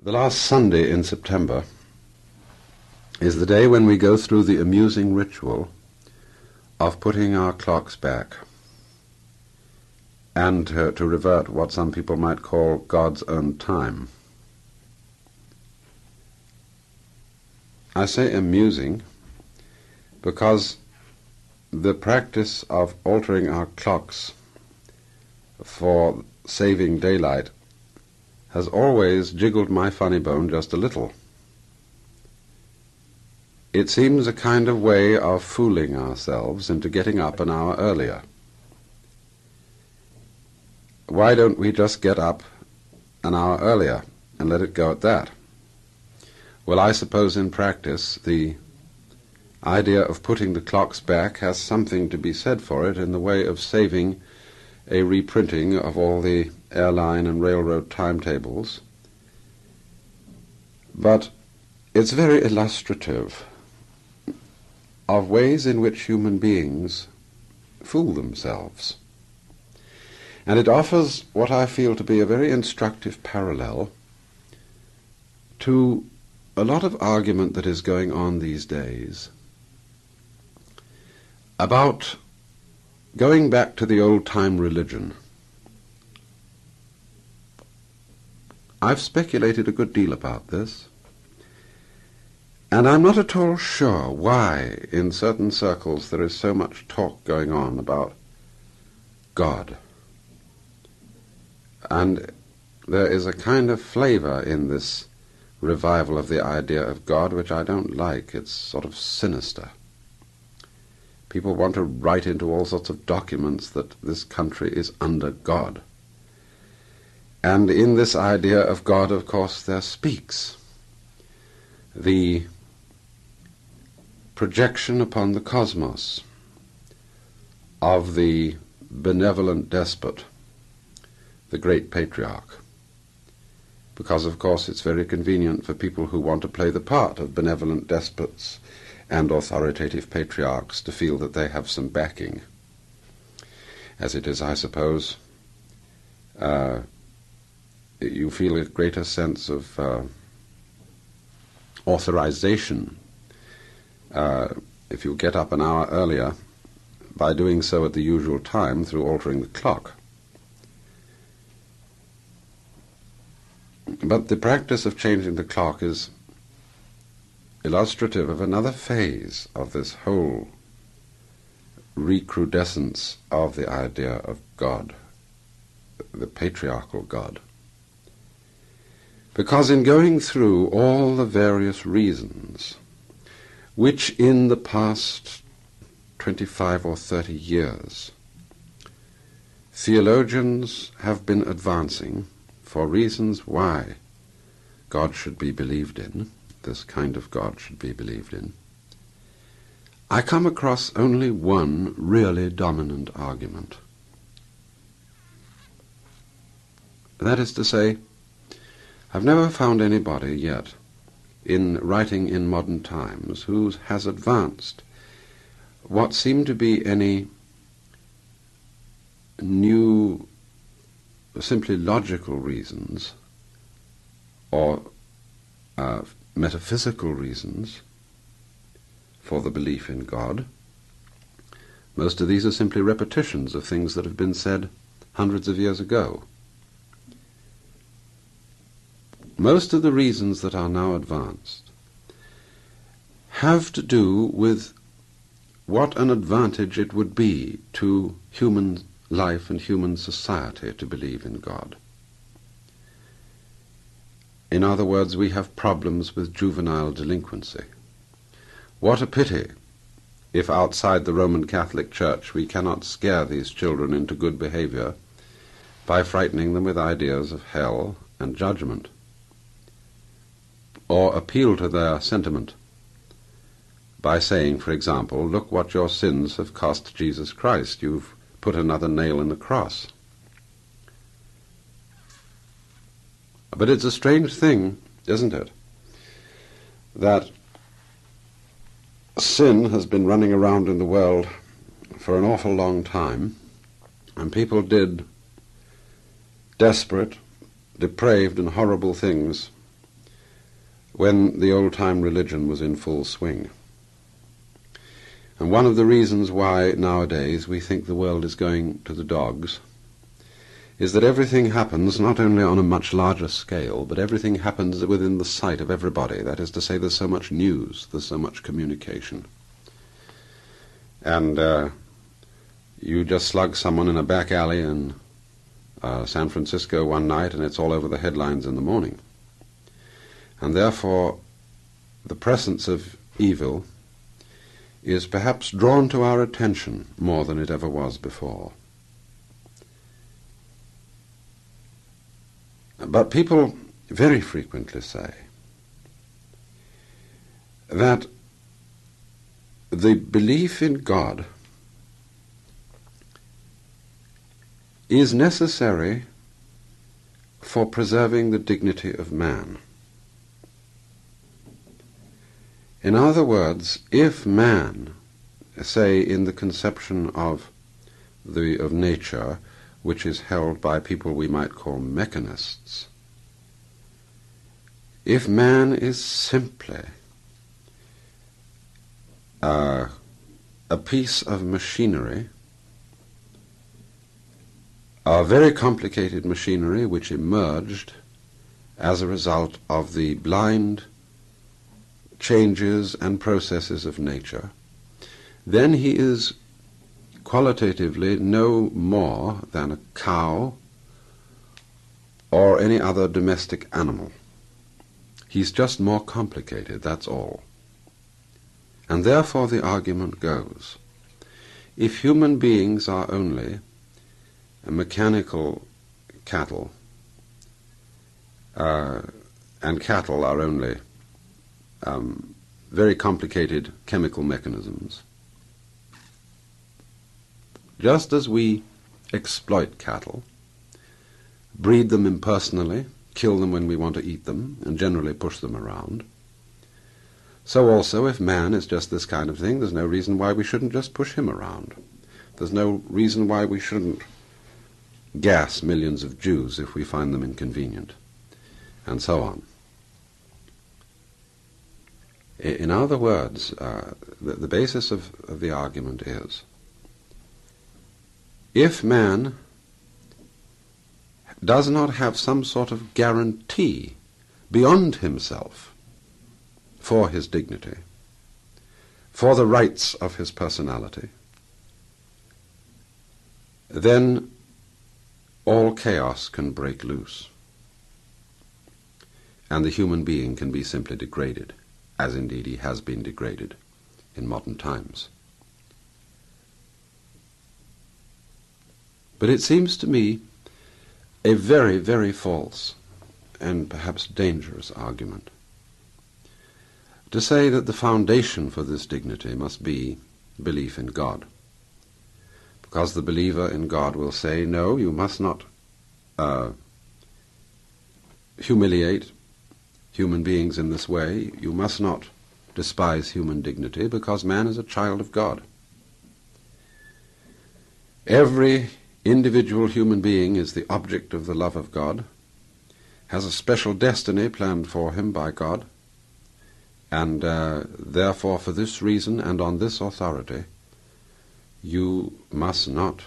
The last Sunday in September is the day when we go through the amusing ritual of putting our clocks back and to revert what some people might call God's own time. I say amusing because the practice of altering our clocks for saving daylight has always jiggled my funny bone just a little. It seems a kind of way of fooling ourselves into getting up an hour earlier. Why don't we just get up an hour earlier and let it go at that? Well, I suppose in practice the idea of putting the clocks back has something to be said for it in the way of saving a reprinting of all the airline and railroad timetables. But it's very illustrative of ways in which human beings fool themselves. And it offers what I feel to be a very instructive parallel to a lot of argument that is going on these days about going back to the old-time religion. I've speculated a good deal about this, and I'm not at all sure why in certain circles there is so much talk going on about God. And there is a kind of flavor in this revival of the idea of God which I don't like. It's sort of sinister. People want to write into all sorts of documents that this country is under God. And in this idea of God, of course, there speaks the projection upon the cosmos of the benevolent despot, the great patriarch. Because, of course, it's very convenient for people who want to play the part of benevolent despots and authoritative patriarchs to feel that they have some backing. As it is, I suppose, you feel a greater sense of authorization if you get up an hour earlier by doing so at the usual time through altering the clock. But the practice of changing the clock is illustrative of another phase of this whole recrudescence of the idea of God, the patriarchal God. Because in going through all the various reasons which in the past 25 or 30 years theologians have been advancing for reasons why God should be believed in, this kind of God should be believed in, I come across only one really dominant argument. That is to say, I've never found anybody yet in writing in modern times who has advanced what seem to be any new, simply logical reasons or metaphysical reasons for the belief in God. Most of these are simply repetitions of things that have been said hundreds of years ago. Most of the reasons that are now advanced have to do with what an advantage it would be to human life and human society to believe in God. In other words, we have problems with juvenile delinquency. What a pity if outside the Roman Catholic Church we cannot scare these children into good behavior by frightening them with ideas of hell and judgment, or appeal to their sentiment by saying, for example, look what your sins have cost Jesus Christ. You've put another nail in the cross. But it's a strange thing, isn't it, that sin has been running around in the world for an awful long time, and people did desperate, depraved and horrible things when the old-time religion was in full swing. And one of the reasons why nowadays we think the world is going to the dogs is that everything happens not only on a much larger scale, but everything happens within the sight of everybody. That is to say, there's so much news, there's so much communication. And you just slug someone in a back alley in San Francisco one night and it's all over the headlines in the morning. And therefore the presence of evil is perhaps drawn to our attention more than it ever was before. But people very frequently say that the belief in God is necessary for preserving the dignity of man. In other words, if man, say in the conception of nature, which is held by people we might call mechanists, if man is simply a piece of machinery, a very complicated machinery which emerged as a result of the blind changes and processes of nature, then he is qualitatively no more than a cow or any other domestic animal. He's just more complicated, that's all. And therefore the argument goes, if human beings are only a mechanical cattle, and cattle are only very complicated chemical mechanisms, just as we exploit cattle, breed them impersonally, kill them when we want to eat them, and generally push them around, so also if man is just this kind of thing, there's no reason why we shouldn't just push him around. There's no reason why we shouldn't gas millions of Jews if we find them inconvenient, and so on. In other words, the basis of the argument is, if man does not have some sort of guarantee beyond himself for his dignity, for the rights of his personality, then all chaos can break loose, and the human being can be simply degraded, as indeed he has been degraded in modern times. But it seems to me a very, very false and perhaps dangerous argument to say that the foundation for this dignity must be belief in God. Because the believer in God will say, no, you must not humiliate human beings in this way. You must not despise human dignity, because man is a child of God. Every individual human being is the object of the love of God, has a special destiny planned for him by God, and therefore for this reason and on this authority, you must not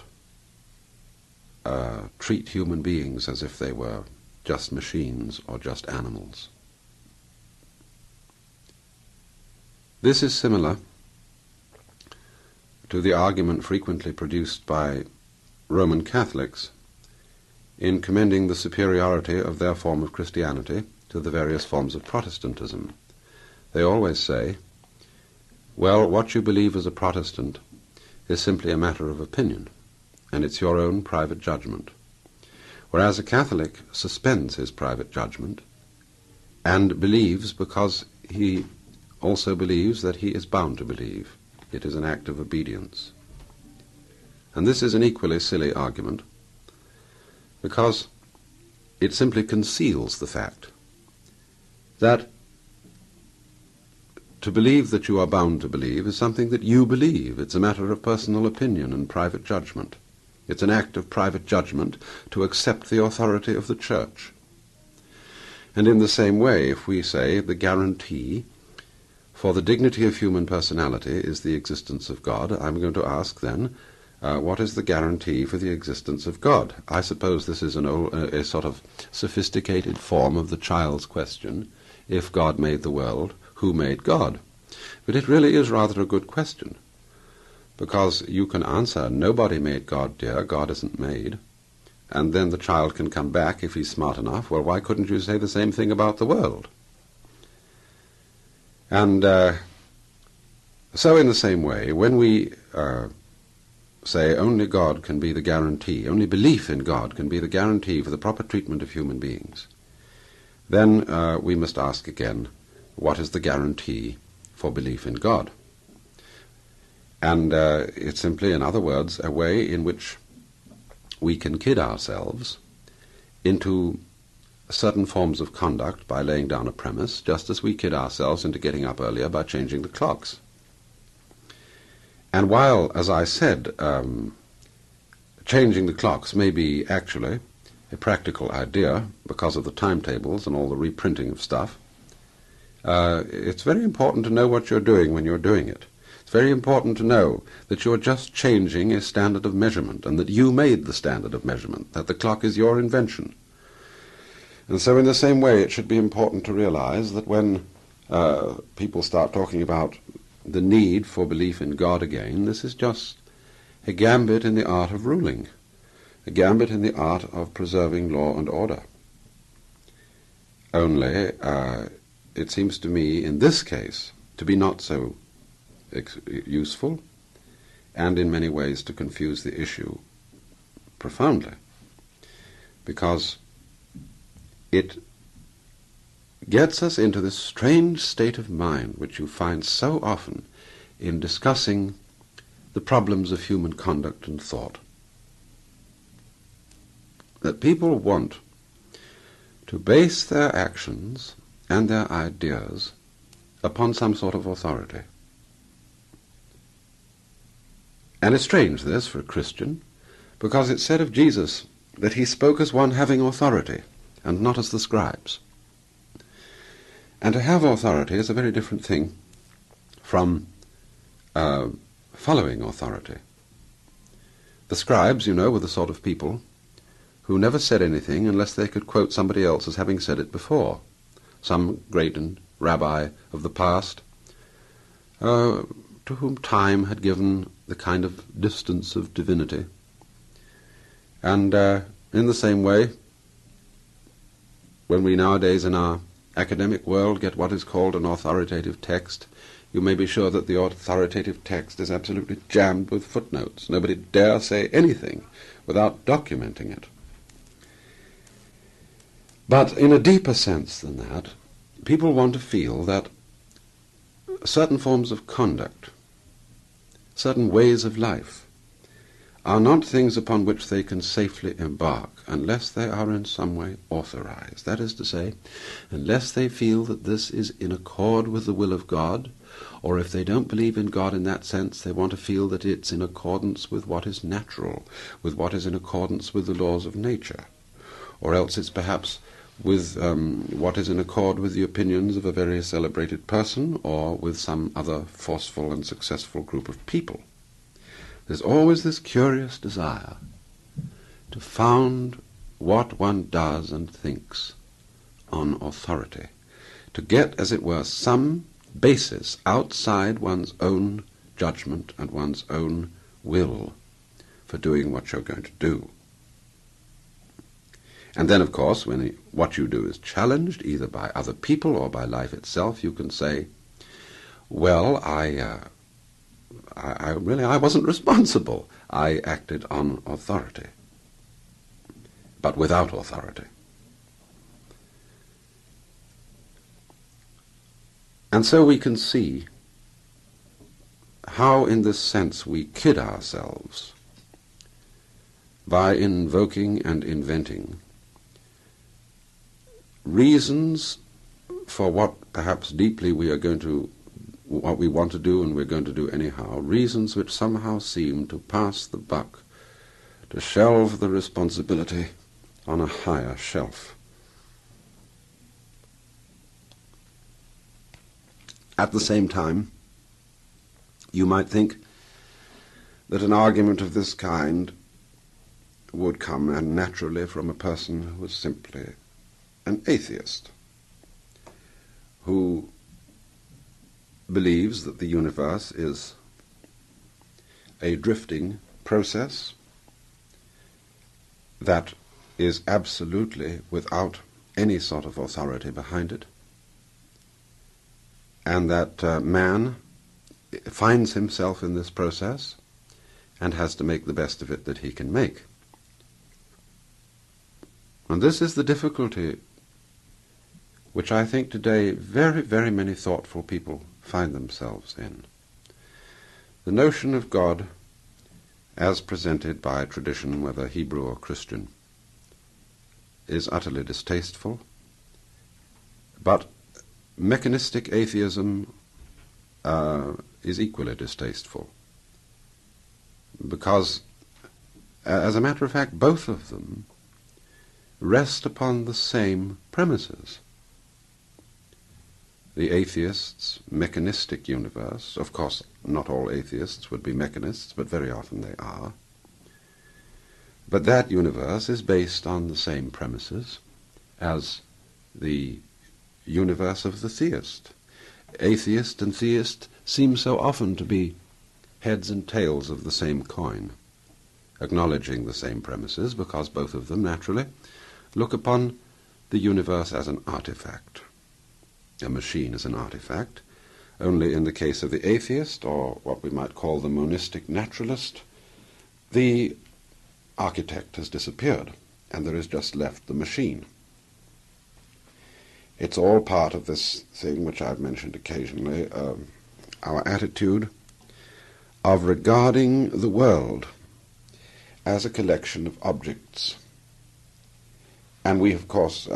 treat human beings as if they were just machines or just animals. This is similar to the argument frequently produced by Roman Catholics in commending the superiority of their form of Christianity to the various forms of Protestantism. They always say, well, what you believe as a Protestant is simply a matter of opinion, and it's your own private judgment. Whereas a Catholic suspends his private judgment and believes because he also believes that he is bound to believe. It is an act of obedience. And this is an equally silly argument, because it simply conceals the fact that to believe that you are bound to believe is something that you believe. It's a matter of personal opinion and private judgment. It's an act of private judgment to accept the authority of the Church. And in the same way, if we say the guarantee for the dignity of human personality is the existence of God, I'm going to ask then, what is the guarantee for the existence of God? I suppose this is a sort of sophisticated form of the child's question. If God made the world, who made God? But it really is rather a good question, because you can answer, nobody made God, dear, God isn't made. And then the child can come back, if he's smart enough, well, why couldn't you say the same thing about the world? And so in the same way, when we say only God can be the guarantee, only belief in God can be the guarantee for the proper treatment of human beings, then we must ask again, what is the guarantee for belief in God? And it's simply, in other words, a way in which we can kid ourselves into certain forms of conduct by laying down a premise, just as we kid ourselves into getting up earlier by changing the clocks. And while, as I said, changing the clocks may be actually a practical idea because of the timetables and all the reprinting of stuff, it's very important to know what you're doing when you're doing it. It's very important to know that you're just changing a standard of measurement, and that you made the standard of measurement, that the clock is your invention. And so in the same way, it should be important to realize that when people start talking about the need for belief in God again, this is just a gambit in the art of ruling, a gambit in the art of preserving law and order. Only, it seems to me, in this case, to be not so useful, and in many ways to confuse the issue profoundly, because it gets us into this strange state of mind which you find so often in discussing the problems of human conduct and thought, that people want to base their actions and their ideas upon some sort of authority. And it's strange, this, for a Christian, because it's said of Jesus that he spoke as one having authority, and not as the scribes. And to have authority is a very different thing from following authority. The scribes, you know, were the sort of people who never said anything unless they could quote somebody else as having said it before, some great rabbi of the past, to whom time had given the kind of distance of divinity. And in the same way, when we nowadays in our academic world get what is called an authoritative text, you may be sure that the authoritative text is absolutely jammed with footnotes. Nobody dare say anything without documenting it. But in a deeper sense than that, people want to feel that certain forms of conduct, certain ways of life, are not things upon which they can safely embark unless they are in some way authorized. That is to say, unless they feel that this is in accord with the will of God, or if they don't believe in God in that sense, they want to feel that it's in accordance with what is natural, with what is in accordance with the laws of nature, or else it's perhaps with what is in accord with the opinions of a very celebrated person, or with some other forceful and successful group of people. There's always this curious desire to found what one does and thinks on authority, to get, as it were, some basis outside one's own judgment and one's own will for doing what you're going to do. And then, of course, when what you do is challenged, either by other people or by life itself, you can say, well, I wasn't responsible. I acted on authority, but without authority. And so we can see how, in this sense, we kid ourselves by invoking and inventing reasons for what perhaps deeply we are going to, what we want to do and we're going to do anyhow, reasons which somehow seem to pass the buck, to shelve the responsibility on a higher shelf. At the same time, you might think that an argument of this kind would come naturally from a person who was simply an atheist, who believes that the universe is a drifting process that is absolutely without any sort of authority behind it, and that man finds himself in this process and has to make the best of it that he can make. And this is the difficulty which I think today very, very many thoughtful people find themselves in. The notion of God as presented by tradition, whether Hebrew or Christian, is utterly distasteful, but mechanistic atheism is equally distasteful, because, as a matter of fact, both of them rest upon the same premises. The atheist's mechanistic universe, of course not all atheists would be mechanists, but very often they are, but that universe is based on the same premises as the universe of the theist. Atheist and theist seem so often to be heads and tails of the same coin, acknowledging the same premises, because both of them naturally look upon the universe as an artifact. A machine is an artifact. Only in the case of the atheist, or what we might call the monistic naturalist, the architect has disappeared, and there is just left the machine. It's all part of this thing which I've mentioned occasionally, our attitude of regarding the world as a collection of objects. And we, of course,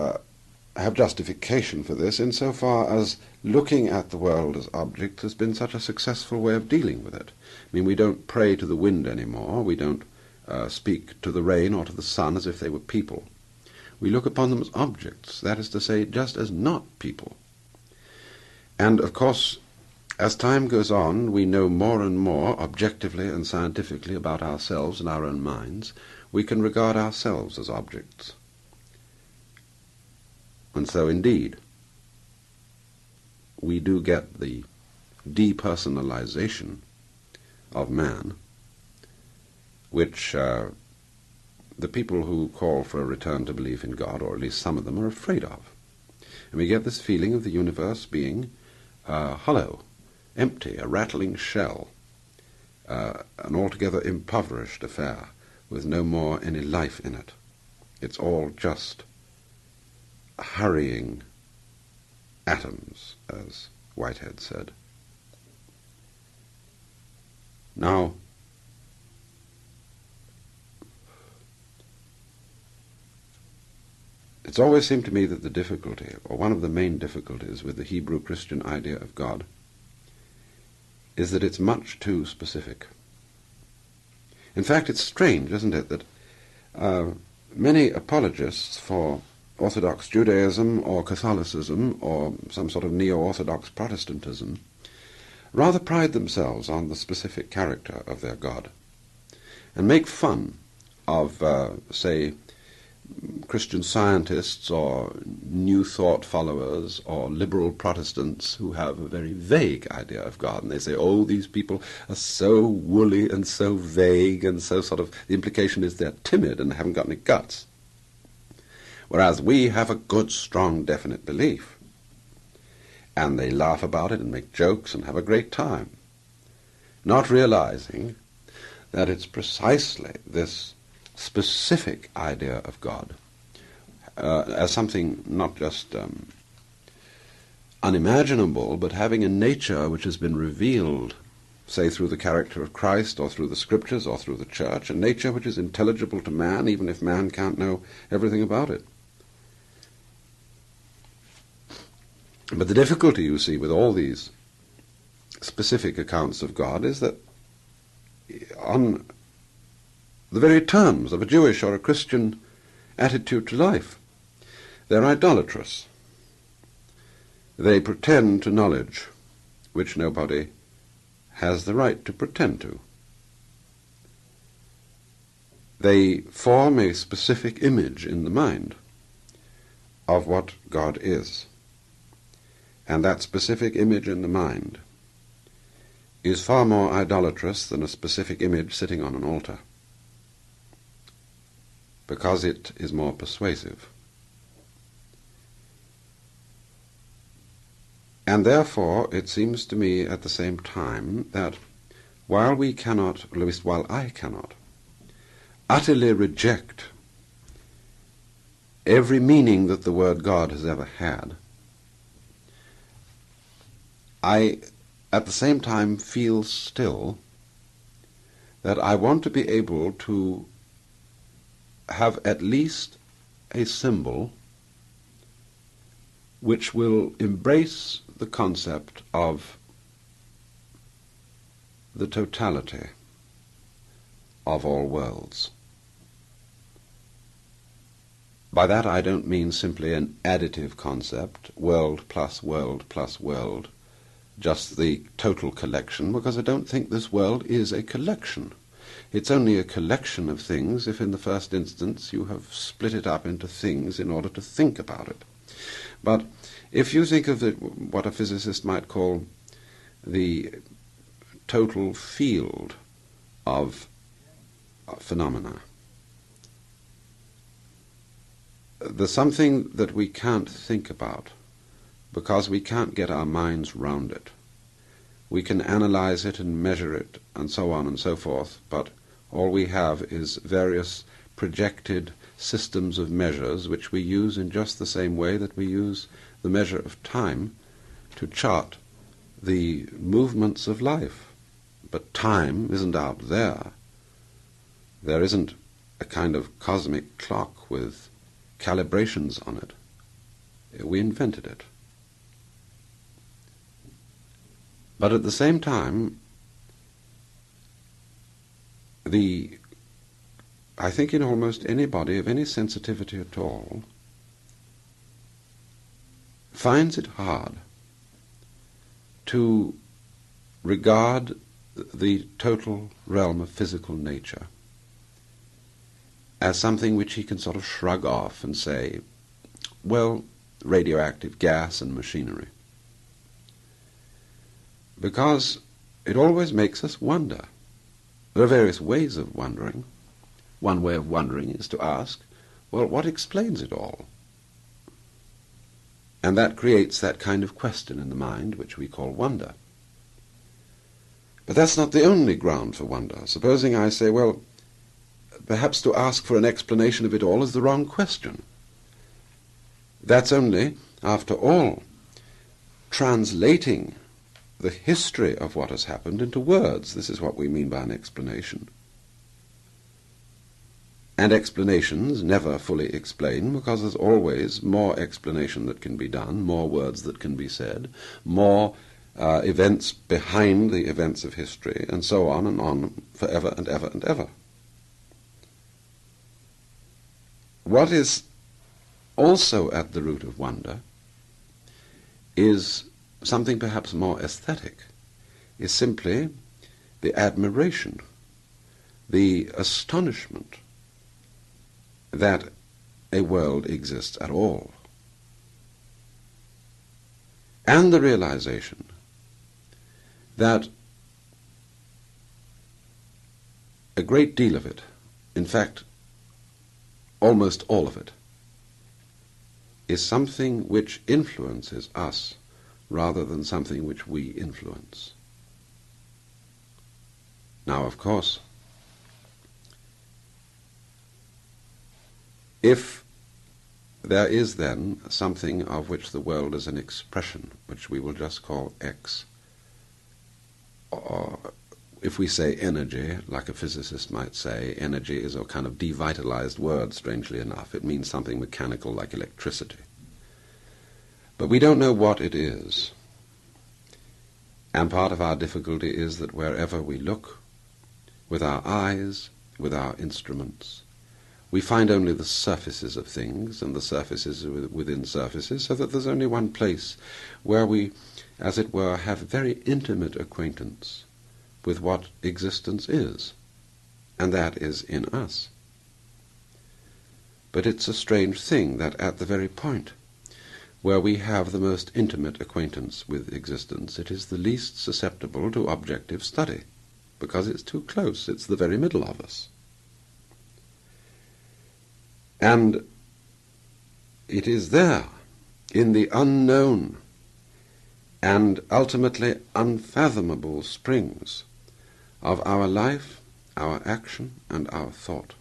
have justification for this insofar as looking at the world as object has been such a successful way of dealing with it. I mean, we don't pray to the wind anymore. We don't speak to the rain or to the sun as if they were people. We look upon them as objects, that is to say, just as not people. And, of course, as time goes on, we know more and more objectively and scientifically about ourselves and our own minds. We can regard ourselves as objects. And so, indeed, we do get the depersonalization of man, which the people who call for a return to belief in God, or at least some of them, are afraid of. And we get this feeling of the universe being hollow, empty, a rattling shell, an altogether impoverished affair, with no more any life in it. It's all just hurrying atoms, as Whitehead said. Now, it's always seemed to me that the difficulty, or one of the main difficulties with the Hebrew Christian idea of God, is that it's much too specific. In fact, it's strange, isn't it, that many apologists for Orthodox Judaism or Catholicism or some sort of neo-Orthodox Protestantism rather pride themselves on the specific character of their God and make fun of, say, Christian scientists or New Thought followers or liberal Protestants who have a very vague idea of God. And they say, oh, these people are so woolly and so vague, and so sort of, the implication is they're timid and haven't got any guts. Whereas we have a good, strong, definite belief. And they laugh about it and make jokes and have a great time, not realizing that it's precisely this specific idea of God as something not just unimaginable, but having a nature which has been revealed, say, through the character of Christ or through the Scriptures or through the Church, a nature which is intelligible to man, even if man can't know everything about it. But the difficulty, you see, with all these specific accounts of God is that on the very terms of a Jewish or a Christian attitude to life, they're idolatrous. They pretend to knowledge which nobody has the right to pretend to. They form a specific image in the mind of what God is. And that specific image in the mind is far more idolatrous than a specific image sitting on an altar, because it is more persuasive. And therefore, it seems to me at the same time that while we cannot, or at least while I cannot, utterly reject every meaning that the word God has ever had, I at the same time feel still that I want to be able to have at least a symbol which will embrace the concept of the totality of all worlds. By that I don't mean simply an additive concept, world plus world plus world, just the total collection, because I don't think this world is a collection. It's only a collection of things if in the first instance you have split it up into things in order to think about it. But if you think of what a physicist might call the total field of phenomena, there's something that we can't think about because we can't get our minds round it. We can analyze it and measure it and so on and so forth, but all we have is various projected systems of measures which we use in just the same way that we use the measure of time to chart the movements of life. But time isn't out there. There isn't a kind of cosmic clock with calibrations on it. We invented it. But at the same time, I think in almost anybody of any sensitivity at all finds it hard to regard the total realm of physical nature as something which he can sort of shrug off and say, well, radioactive gas and machinery. Because it always makes us wonder. There are various ways of wondering. One way of wondering is to ask, well, what explains it all? And that creates that kind of question in the mind which we call wonder. But that's not the only ground for wonder. Supposing I say, well, perhaps to ask for an explanation of it all is the wrong question. That's only, after all, translating the history of what has happened into words. This is what we mean by an explanation. And explanations never fully explain, because there's always more explanation that can be done, more words that can be said, more events behind the events of history, and so on, forever and ever and ever. What is also at the root of wonder is something perhaps more aesthetic, is simply the admiration, the astonishment that a world exists at all, and the realization that a great deal of it, in fact, almost all of it, is something which influences us rather than something which we influence. Now, of course, if there is then something of which the world is an expression, which we will just call X, or if we say energy, like a physicist might say, energy is a kind of devitalized word, strangely enough. It means something mechanical like electricity. But we don't know what it is. And part of our difficulty is that wherever we look, with our eyes, with our instruments, we find only the surfaces of things, and the surfaces within surfaces, so that there's only one place where we as it were, have very intimate acquaintance with what existence is, and that is in us. But it's a strange thing that at the very point where we have the most intimate acquaintance with existence, it is the least susceptible to objective study, because it's too close, it's the very middle of us. And it is there, in the unknown and ultimately unfathomable springs of our life, our action, and our thought,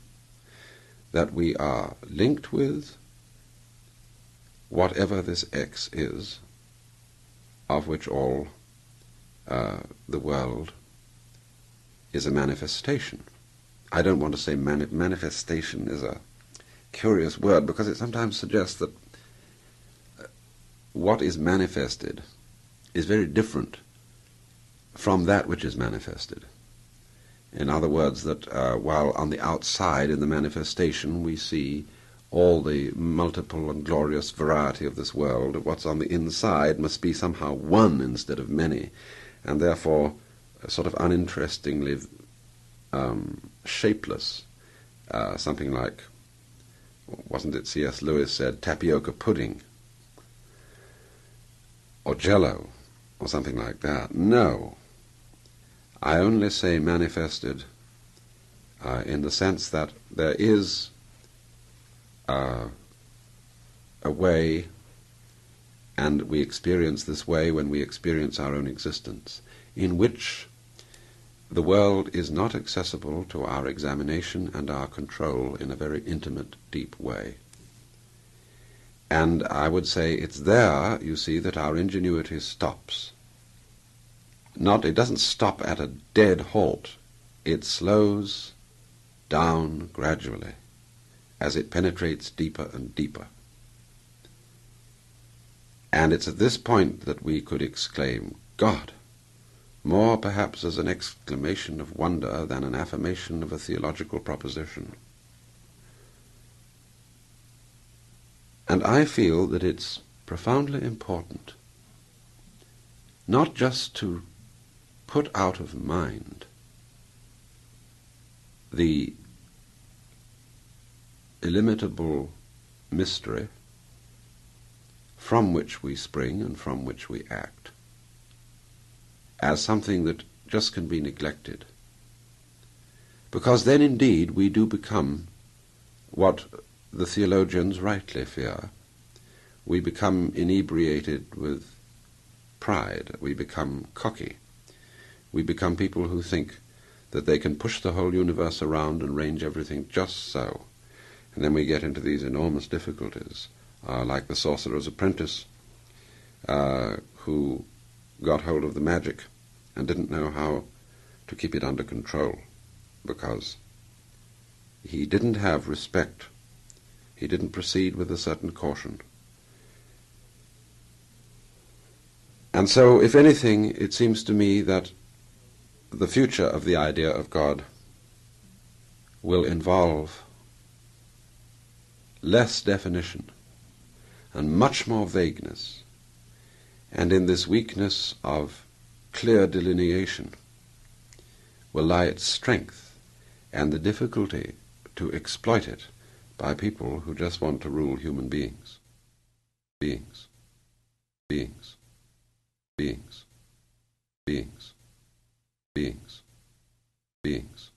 that we are linked with whatever this X is, of which all the world is a manifestation. I don't want to say manifestation is a curious word, because it sometimes suggests that what is manifested is very different from that which is manifested. In other words, that while on the outside in the manifestation we see all the multiple and glorious variety of this world, what's on the inside must be somehow one instead of many, and therefore sort of uninterestingly shapeless, something like, wasn't it C.S. Lewis said, tapioca pudding, or jello, or something like that. No, I only say manifested in the sense that there is a way, and we experience this way when we experience our own existence, in which the world is not accessible to our examination and our control in a very intimate, deep way. And I would say it's there, you see, that our ingenuity stops. It doesn't stop at a dead halt. It slows down gradually as it penetrates deeper and deeper. And it's at this point that we could exclaim, God, more perhaps as an exclamation of wonder than an affirmation of a theological proposition. And I feel that it's profoundly important not just to put out of mind the illimitable mystery from which we spring and from which we act, as something that just can be neglected. Because then indeed we do become what the theologians rightly fear. We become inebriated with pride. We become cocky. We become people who think that they can push the whole universe around and arrange everything just so. And then we get into these enormous difficulties, like the sorcerer's apprentice, who got hold of the magic and didn't know how to keep it under control, because he didn't have respect. He didn't proceed with a certain caution. And so, if anything, it seems to me that the future of the idea of God will involve less definition and much more vagueness, and in this weakness of clear delineation will lie its strength and the difficulty to exploit it by people who just want to rule human beings. Beings. Beings. Beings. Beings. Beings. Beings.